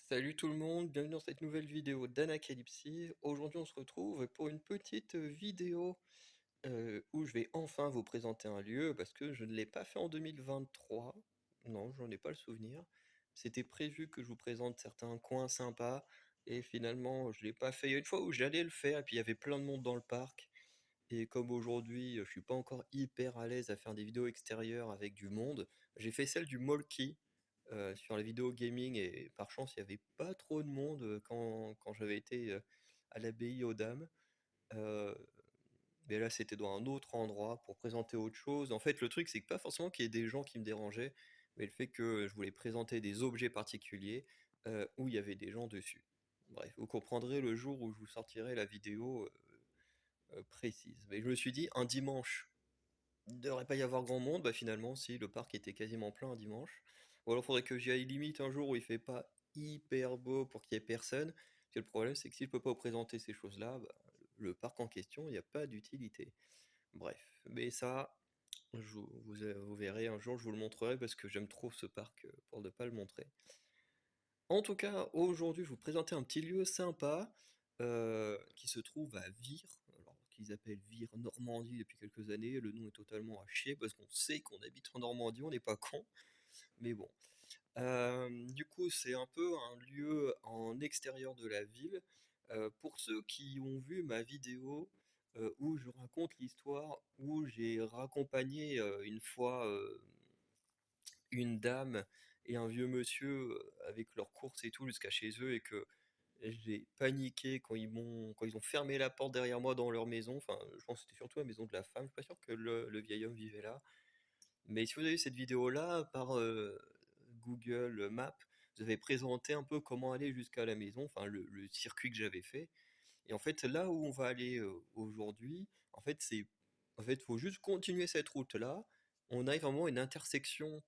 Salut tout le monde, bienvenue dans cette nouvelle vidéo d'Anacalypsy. Aujourd'hui on se retrouve pour une petite vidéo où je vais enfin vous présenter un lieu parce que je ne l'ai pas fait en 2023. Non, j'en ai pas le souvenir. C'était prévu que je vous présente certains coins sympas et finalement je l'ai pas fait. Il y a une fois où j'allais le faire et puis il y avait plein de monde dans le parc. Et comme aujourd'hui je suis pas encore hyper à l'aise à faire des vidéos extérieures avec du monde, j'ai fait celle du Molki sur la vidéo gaming et par chance il n'y avait pas trop de monde quand j'avais été à l'abbaye aux Dames. Euh, mais là c'était dans un autre endroit pour présenter autre chose. En fait le truc c'est que pas forcément qu'il y ait des gens qui me dérangeaient, mais le fait que je voulais présenter des objets particuliers où il y avait des gens dessus. Bref, vous comprendrez le jour où je vous sortirai la vidéo précise. Mais je me suis dit un dimanche il ne devrait pas y avoir grand monde, bah finalement, si, le parc était quasiment plein un dimanche. Ou alors faudrait que j'y aille limite un jour où il fait pas hyper beau pour qu'il y ait personne. Parce que le problème, c'est que si je peux pas vous présenter ces choses-là, bah, le parc en question, il n'y a pas d'utilité. Bref, mais ça, vous verrez un jour, je vous le montrerai parce que j'aime trop ce parc pour ne pas le montrer. En tout cas, aujourd'hui, je vais vous présenter un petit lieu sympa qui se trouve à Vire, alors qu'ils appellent Vire Normandie depuis quelques années. Le nom est totalement à chier parce qu'on sait qu'on habite en Normandie, on n'est pas con, mais bon. Du coup, c'est un peu un lieu en extérieur de la ville. Pour ceux qui ont vu ma vidéo où je raconte l'histoire, où j'ai raccompagné une fois une dame et un vieux monsieur avec leurs courses et tout jusqu'à chez eux et que j'ai paniqué quand ils ont fermé la porte derrière moi dans leur maison. Enfin, je pense que c'était surtout la maison de la femme. Je suis pas sûr que le vieil homme vivait là. Mais si vous avez cette vidéo-là par Google Maps, vous avez présenté un peu comment aller jusqu'à la maison, enfin le circuit que j'avais fait. Et en fait, là où on va aller aujourd'hui, en fait, faut juste continuer cette route-là. On a vraiment une intersection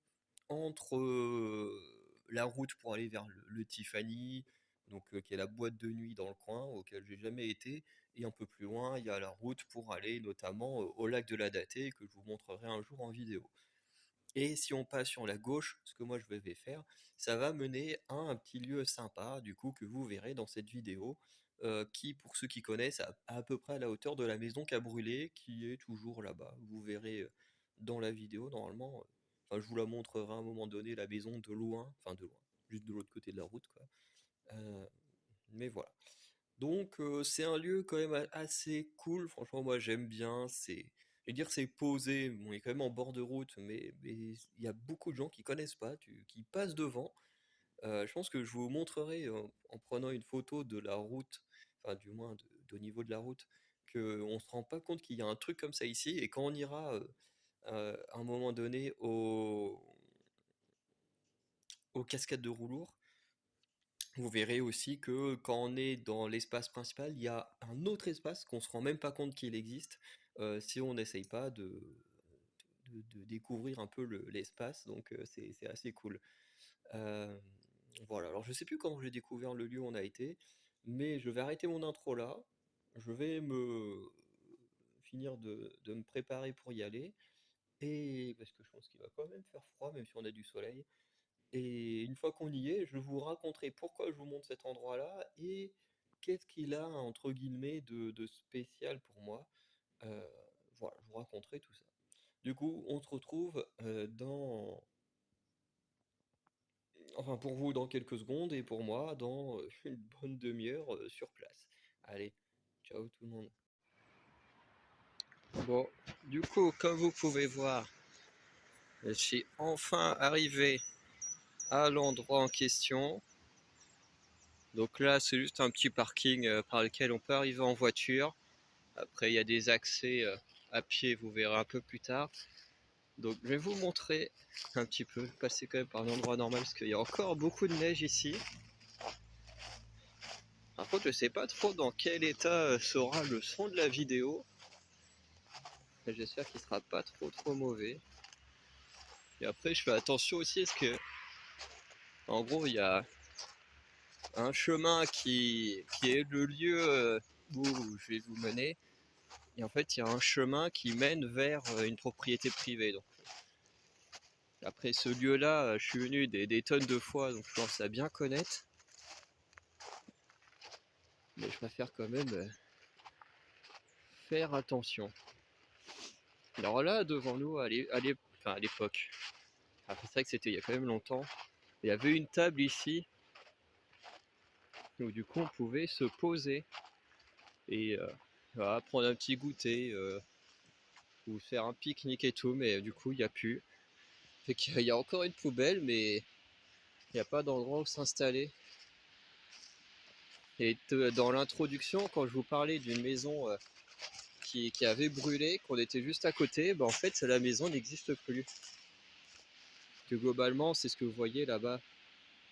entre la route pour aller vers le Tiffany, donc qui est la boîte de nuit dans le coin auquel j'ai jamais été, et un peu plus loin, il y a la route pour aller notamment au lac de la Datée que je vous montrerai un jour en vidéo. Et si on passe sur la gauche, ce que moi je vais faire, ça va mener à un petit lieu sympa, du coup, que vous verrez dans cette vidéo, qui, pour ceux qui connaissent, à peu près à la hauteur de la maison qui a brûlé, qui est toujours là-bas. Vous verrez dans la vidéo, normalement. Enfin, je vous la montrerai à un moment donné, la maison de loin, juste de l'autre côté de la route, quoi. Euh, mais voilà. Donc c'est un lieu quand même assez cool, franchement moi j'aime bien, je vais dire c'est posé, bon, il est quand même en bord de route, mais il y a beaucoup de gens qui connaissent pas, qui passent devant. Je pense que je vous montrerai en prenant une photo de la route, enfin du moins de niveau de la route, qu'on se rend pas compte qu'il y a un truc comme ça ici, et quand on ira à un moment donné aux cascades de Roulours, vous verrez aussi que quand on est dans l'espace principal, il y a un autre espace qu'on se rend même pas compte qu'il existe si on n'essaye pas de découvrir un peu l'espace. Donc c'est assez cool. Euh, voilà, alors je sais plus comment j'ai découvert le lieu où on a été, mais je vais arrêter mon intro là. Je vais me finir de me préparer pour y aller. Et parce que je pense qu'il va quand même faire froid, même si on a du soleil. Et une fois qu'on y est, je vous raconterai pourquoi je vous montre cet endroit-là et qu'est-ce qu'il a, entre guillemets, de spécial pour moi. Euh, voilà, je vous raconterai tout ça. Du coup, on se retrouve enfin pour vous dans quelques secondes et pour moi dans une bonne demi-heure sur place. Allez, ciao tout le monde. Bon, du coup, comme vous pouvez voir, je suis enfin arrivé à l'endroit en question. Donc là, c'est juste un petit parking par lequel on peut arriver en voiture. Après, il y a des accès à pied, vous verrez un peu plus tard. Donc, je vais vous montrer un petit peu, passer quand même par un endroit normal parce qu'il y a encore beaucoup de neige ici. Par contre, je sais pas trop dans quel état sera le son de la vidéo. J'espère qu'il sera pas trop mauvais. Et après, je fais attention aussi parce que, en gros, il y a un chemin qui est le lieu où je vais vous mener. Et en fait, il y a un chemin qui mène vers une propriété privée. Donc, après ce lieu-là, je suis venu des tonnes de fois, donc je pense à bien connaître. mais je préfère quand même faire attention. Alors là, devant nous, à l'époque, c'est vrai que c'était il y a quand même longtemps, il y avait une table ici, où du coup on pouvait se poser et voilà, prendre un petit goûter, ou faire un pique-nique et tout, mais du coup il n'y a plus. Fait qu'il y a encore une poubelle, mais il n'y a pas d'endroit où s'installer. Et dans l'introduction, quand je vous parlais d'une maison qui avait brûlé, qu'on était juste à côté, en fait la maison n'existe plus. Que globalement, c'est ce que vous voyez là-bas,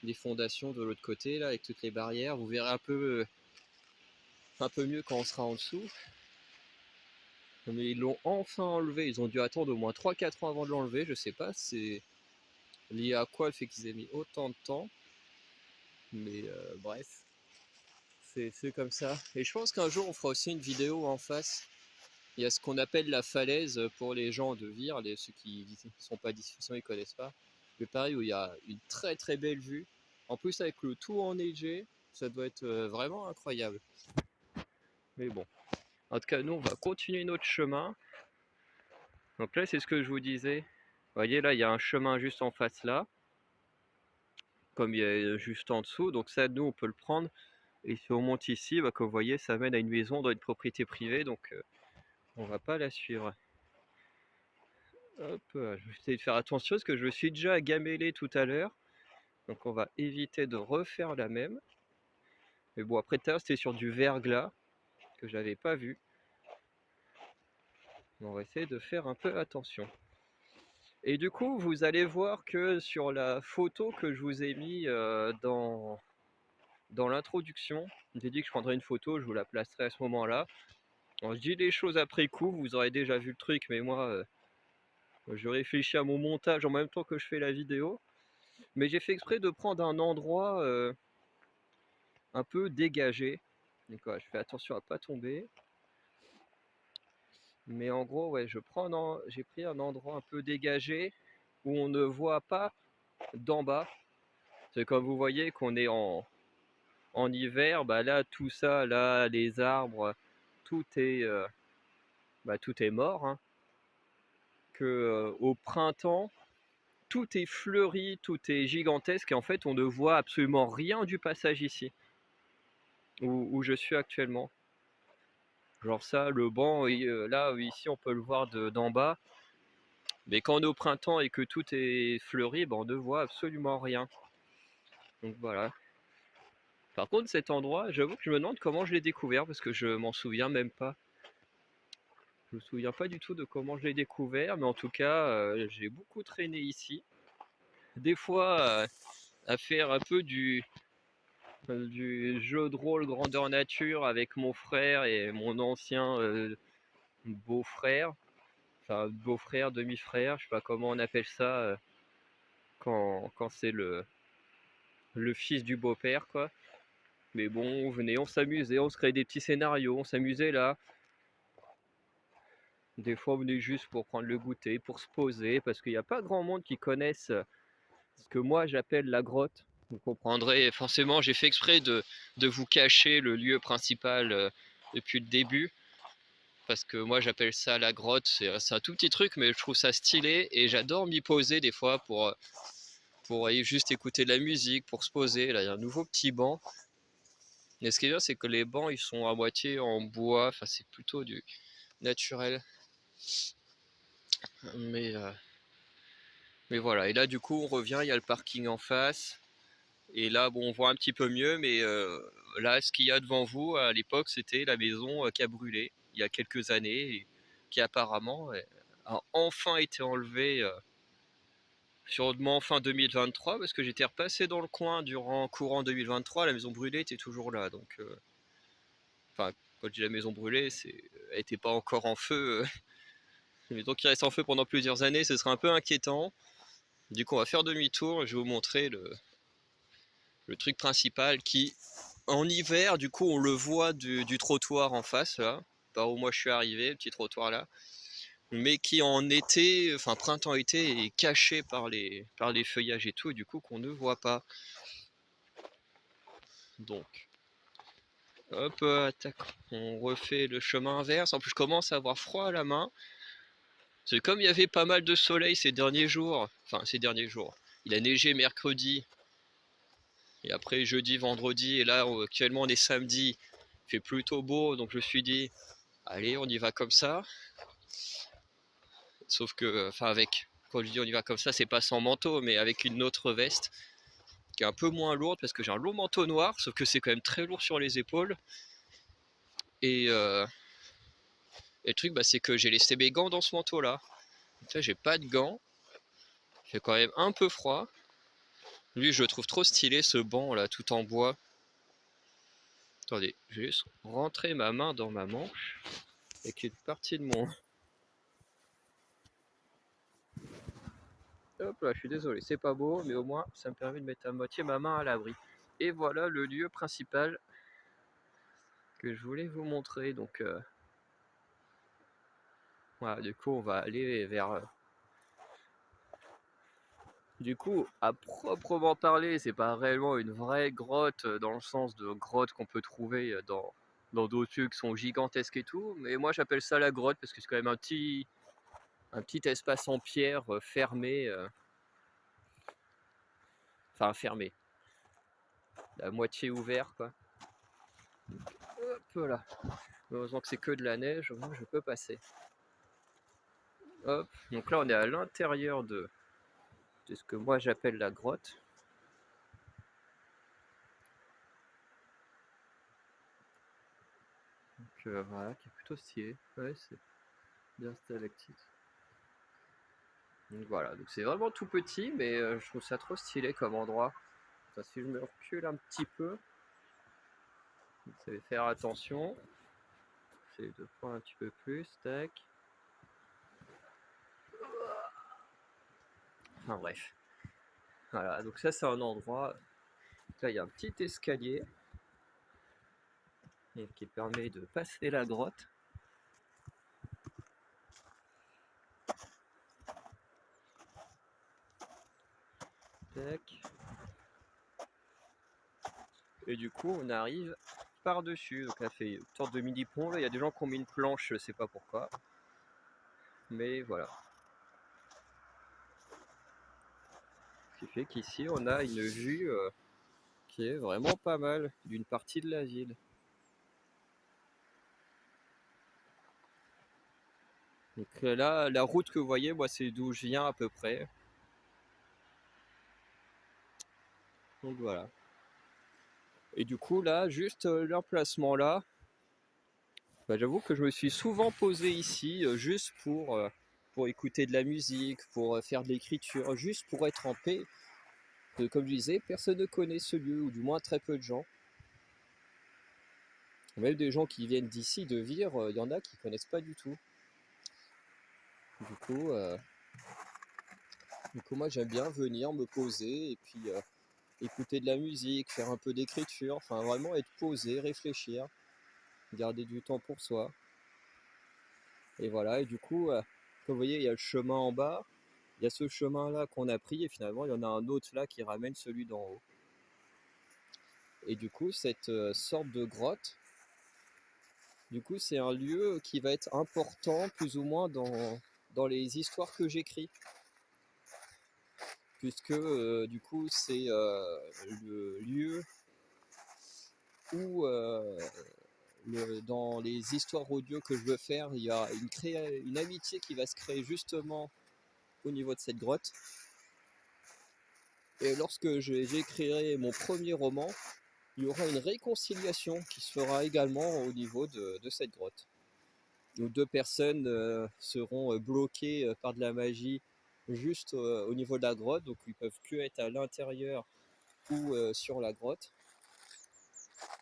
les fondations de l'autre côté, là, avec toutes les barrières. Vous verrez un peu mieux quand on sera en dessous. Mais ils l'ont enfin enlevé. Ils ont dû attendre au moins 3-4 ans avant de l'enlever. Je sais pas, c'est lié à quoi le fait qu'ils aient mis autant de temps. Mais bref, c'est comme ça. Et je pense qu'un jour on fera aussi une vidéo en face. Il y a ce qu'on appelle la falaise pour les gens de Vire, ceux qui ne sont pas d'ici, ils ne connaissent pas. Mais pareil, où il y a une très très belle vue. En plus avec le tout enneigé, ça doit être vraiment incroyable. Mais bon, en tout cas nous on va continuer notre chemin. Donc là c'est ce que je vous disais. Vous voyez là il y a un chemin juste en face là. Comme il y a juste en dessous. Donc ça nous on peut le prendre. Et si on monte ici, comme vous voyez, ça mène à une maison dans une propriété privée. Donc on va pas la suivre. Hop, je vais essayer de faire attention parce que je me suis déjà gamellé tout à l'heure. Donc on va éviter de refaire la même. Mais bon, après tout à l'heure c'était sur du verglas que j'avais pas vu. On va essayer de faire un peu attention. Et du coup, vous allez voir que sur la photo que je vous ai mis dans l'introduction, j'ai dit que je prendrais une photo, je vous la placerai à ce moment-là. Alors, je dis les choses après coup, vous aurez déjà vu le truc, mais moi, je réfléchis à mon montage en même temps que je fais la vidéo. Mais j'ai fait exprès de prendre un endroit un peu dégagé. Donc je fais attention à pas tomber. Mais en gros, ouais, j'ai pris un endroit un peu dégagé où on ne voit pas d'en bas. C'est comme vous voyez qu'on est en hiver, là tout ça, là les arbres, tout est, tout est mort. Hein. Que au printemps, tout est fleuri, tout est gigantesque et en fait on ne voit absolument rien du passage ici, où je suis actuellement. Genre ça, le banc, là ici on peut le voir d'en bas, mais quand on est au printemps et que tout est fleuri, on ne voit absolument rien. Donc voilà. Par contre cet endroit, j'avoue que je me demande comment je l'ai découvert parce que je m'en souviens même pas. Je me souviens pas du tout de comment je l'ai découvert, mais en tout cas j'ai beaucoup traîné ici. Des fois à faire un peu du jeu de rôle grandeur nature avec mon frère et mon ancien beau-frère, enfin beau-frère, demi-frère, je sais pas comment on appelle ça quand c'est le fils du beau-père quoi. Mais bon, on venait, on s'amusait, on se créait des petits scénarios, on s'amusait là. Des fois on venait juste pour prendre le goûter, pour se poser, parce qu'il n'y a pas grand monde qui connaissent ce que moi j'appelle la grotte. Vous comprendrez, forcément j'ai fait exprès de vous cacher le lieu principal depuis le début. Parce que moi j'appelle ça la grotte, c'est un tout petit truc mais je trouve ça stylé et j'adore m'y poser des fois pour juste écouter de la musique, pour se poser. Là il y a un nouveau petit banc. Et ce qui est bien c'est que les bancs ils sont à moitié en bois, enfin c'est plutôt du naturel. Mais, euh, mais voilà, et là du coup on revient, il y a le parking en face. Et là bon on voit un petit peu mieux mais là ce qu'il y a devant vous à l'époque c'était la maison qui a brûlé il y a quelques années et qui apparemment a enfin été enlevée sûrement fin 2023 parce que j'étais repassé dans le coin durant courant 2023, la maison brûlée était toujours là donc enfin quand je dis la maison brûlée elle était pas encore en feu mais donc il reste en feu pendant plusieurs années, ce serait un peu inquiétant. Du coup on va faire demi-tour, je vais vous montrer le truc principal qui en hiver du coup on le voit du trottoir en face là, par où moi je suis arrivé, le petit trottoir là, mais qui en été, enfin printemps-été, est caché par les feuillages et tout, et du coup qu'on ne voit pas. Donc Hop, attaque. On refait le chemin inverse. En plus, je commence à avoir froid à la main. C'est comme il y avait pas mal de soleil ces derniers jours. Enfin, ces derniers jours. Il a neigé mercredi. Et après jeudi, vendredi. Et là, actuellement, on est samedi. Il fait plutôt beau. Donc, je me suis dit, allez, on y va comme ça. Sauf que, enfin, quand je dis on y va comme ça, c'est pas sans manteau, mais avec une autre veste qui est un peu moins lourde parce que j'ai un long manteau noir. Sauf que c'est quand même très lourd sur les épaules. Et, euh, et le truc, bah, c'est que j'ai laissé mes gants dans ce manteau-là. Donc là, j'ai pas de gants. Il fait quand même un peu froid. Lui, je le trouve trop stylé, ce banc là, tout en bois. Attendez, je vais juste rentrer ma main dans ma manche. Avec une partie de mon... Hop là, je suis désolé, c'est pas beau, mais au moins, ça me permet de mettre à moitié ma main à l'abri. Et voilà le lieu principal que je voulais vous montrer. Donc, voilà, du coup, on va aller vers... Du coup, à proprement parler, c'est pas réellement une vraie grotte dans le sens de grotte qu'on peut trouver dans d'autres lieux qui sont gigantesques et tout. Mais moi, j'appelle ça la grotte parce que c'est quand même un petit espace en pierre fermé. Enfin, fermé. À moitié ouvert, quoi. Hop là. Heureusement que c'est que de la neige, au moins je peux passer. Hop. Donc là, on est à l'intérieur de ce que moi j'appelle la grotte. Donc voilà, qui est plutôt stylé. Ouais, c'est bien stalactite. Donc voilà, donc c'est vraiment tout petit, mais je trouve ça trop stylé comme endroit. Enfin, si je me recule un petit peu, vous savez faire attention. J'essaie de prendre un petit peu plus, tac. Enfin bref. Voilà, donc ça c'est un endroit. Là il y a un petit escalier qui permet de passer la grotte. Tac. Et du coup on arrive par-dessus. Donc là fait une sorte de mini pont. Là il y a des gens qui ont mis une planche, je sais pas pourquoi. Mais voilà. Ce qui fait qu'ici on a une vue qui est vraiment pas mal d'une partie de la ville. Donc là, la route que vous voyez, moi c'est d'où je viens à peu près. Donc voilà. Et du coup là, juste l'emplacement là, bah, j'avoue que je me suis souvent posé ici juste pour écouter de la musique, pour faire de l'écriture, juste pour être en paix. Comme je disais, personne ne connaît ce lieu, ou du moins très peu de gens. Même des gens qui viennent d'ici de Vire, il y en a qui ne connaissent pas du tout. Du coup, moi j'aime bien venir me poser et puis écouter de la musique, faire un peu d'écriture, enfin vraiment être posé, réfléchir, garder du temps pour soi. Et voilà, et du coup, comme vous voyez, il y a le chemin en bas, il y a ce chemin-là qu'on a pris, et finalement, il y en a un autre là qui ramène celui d'en haut. Et du coup, cette sorte de grotte, du coup, c'est un lieu qui va être important, plus ou moins, dans les histoires que j'écris. Puisque, du coup, c'est le lieu où dans les histoires audio que je veux faire, il y a une amitié qui va se créer justement au niveau de cette grotte. Et lorsque j'écrirai mon premier roman, il y aura une réconciliation qui se fera également au niveau de cette grotte. Où deux personnes seront bloquées par de la magie juste au niveau de la grotte, donc ils peuvent que être à l'intérieur ou sur la grotte.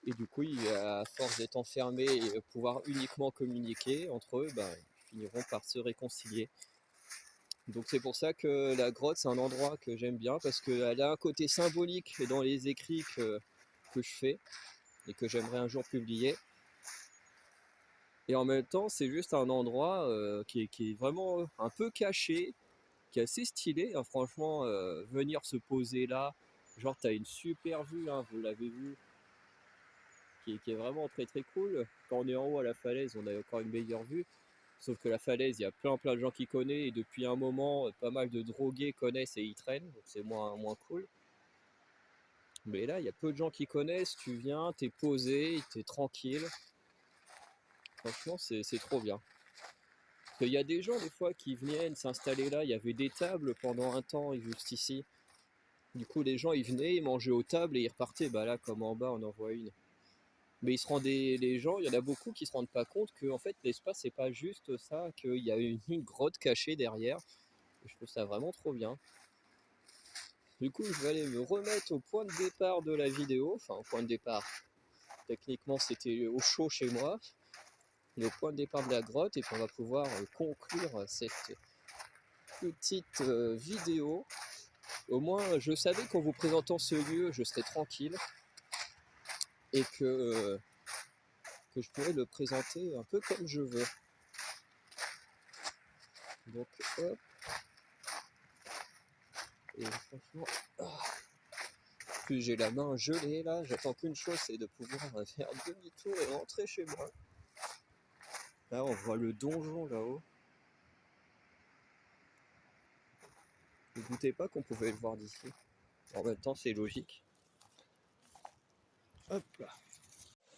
Et du coup, à force d'être enfermés et pouvoir uniquement communiquer entre eux, ben, ils finiront par se réconcilier. Donc c'est pour ça que la grotte, c'est un endroit que j'aime bien, parce qu'elle a un côté symbolique dans les écrits que je fais et que j'aimerais un jour publier. Et en même temps, c'est juste un endroit qui est vraiment un peu caché, qui est assez stylé, hein, franchement, venir se poser là, genre t'as une super vue, hein, vous l'avez vu, qui est vraiment très très cool. Quand on est en haut à la falaise, on a encore une meilleure vue. Sauf que la falaise, il y a plein de gens qui connaissent et depuis un moment, pas mal de drogués connaissent et ils traînent, donc c'est moins cool. Mais là, il y a peu de gens qui connaissent, tu viens, t'es posé, t'es tranquille. Franchement, c'est trop bien. Il y a des gens des fois qui viennent s'installer là, il y avait des tables pendant un temps juste ici. Du coup, les gens ils venaient, ils mangeaient aux tables et ils repartaient. Bah là, comme en bas, on en voit une. Mais les gens, il y en a beaucoup qui se rendent pas compte que en fait l'espace c'est pas juste ça, qu'il y a une grotte cachée derrière. Et je trouve ça vraiment trop bien. Du coup, je vais aller me remettre au point de départ de la vidéo, enfin au point de départ. Techniquement, c'était au chaud chez moi, mais au point de départ de la grotte, et puis on va pouvoir conclure cette petite vidéo. Au moins, je savais qu'en vous présentant ce lieu, je serais tranquille et que je pourrais le présenter un peu comme je veux. Donc, hop. Et franchement, plus j'ai la main gelée là, j'attends qu'une chose, c'est de pouvoir faire demi-tour et rentrer chez moi. Là, on voit le donjon là-haut. Je ne doutais pas qu'on pouvait le voir d'ici. En même temps, c'est logique. Hop là.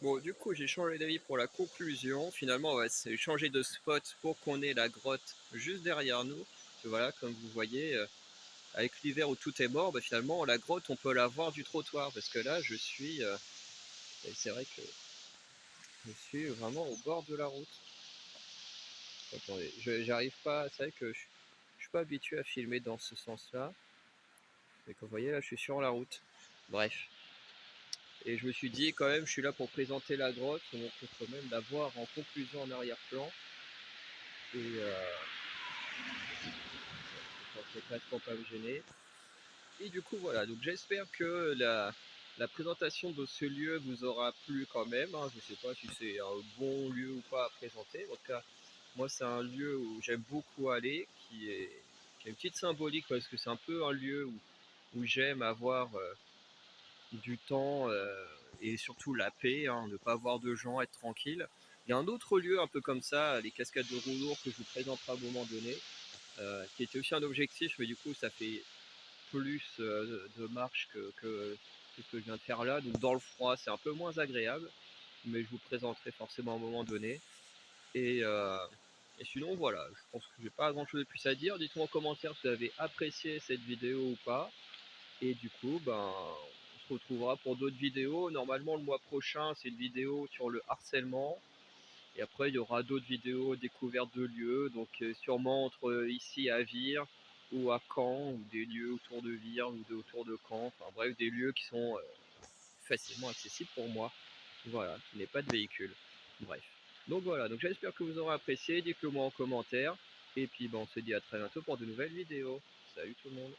Bon, du coup, j'ai changé d'avis pour la conclusion. Finalement, on va changer de spot pour qu'on ait la grotte juste derrière nous. Et voilà, comme vous voyez, avec l'hiver où tout est mort, bah, finalement, la grotte, on peut la voir du trottoir. Parce que là, je suis... et c'est vrai que je suis vraiment au bord de la route. Attendez, j'arrive pas... C'est vrai que je suis pas habitué à filmer dans ce sens-là. Mais comme vous voyez, là, je suis sur la route. Bref. Et je me suis dit, quand même, je suis là pour présenter la grotte, donc il faut même la voir en conclusion en arrière-plan. Et je ne vais pas me gêner. Et du coup, voilà, donc j'espère que la présentation de ce lieu vous aura plu quand même. Hein. Je ne sais pas si c'est un bon lieu ou pas à présenter. En tout cas, moi, c'est un lieu où j'aime beaucoup aller, qui a une petite symbolique parce que c'est un peu un lieu où j'aime avoir du temps et surtout la paix, hein, ne pas avoir de gens, être tranquille. Il y a un autre lieu un peu comme ça, les cascades de Roulour, que je vous présenterai à un moment donné, qui était aussi un objectif, mais du coup ça fait plus de marche que ce que je viens de faire là. Donc dans le froid, c'est un peu moins agréable, mais je vous présenterai forcément à un moment donné. Et, euh, et sinon, voilà, je pense que j'ai pas grand chose de plus à dire. Dites-moi en commentaire si vous avez apprécié cette vidéo ou pas. Et du coup, ben, on se retrouvera pour d'autres vidéos. Normalement, le mois prochain, c'est une vidéo sur le harcèlement. Et après, il y aura d'autres vidéos découvertes de lieux. Donc, sûrement entre ici à Vire ou à Caen, ou des lieux autour de Vire ou autour de Caen. Enfin, bref, des lieux qui sont facilement accessibles pour moi. Voilà, qui n'est pas de véhicule. Bref. Donc voilà, donc j'espère que vous aurez apprécié. Dites-le moi en commentaire. Et puis, ben, on se dit à très bientôt pour de nouvelles vidéos. Salut tout le monde.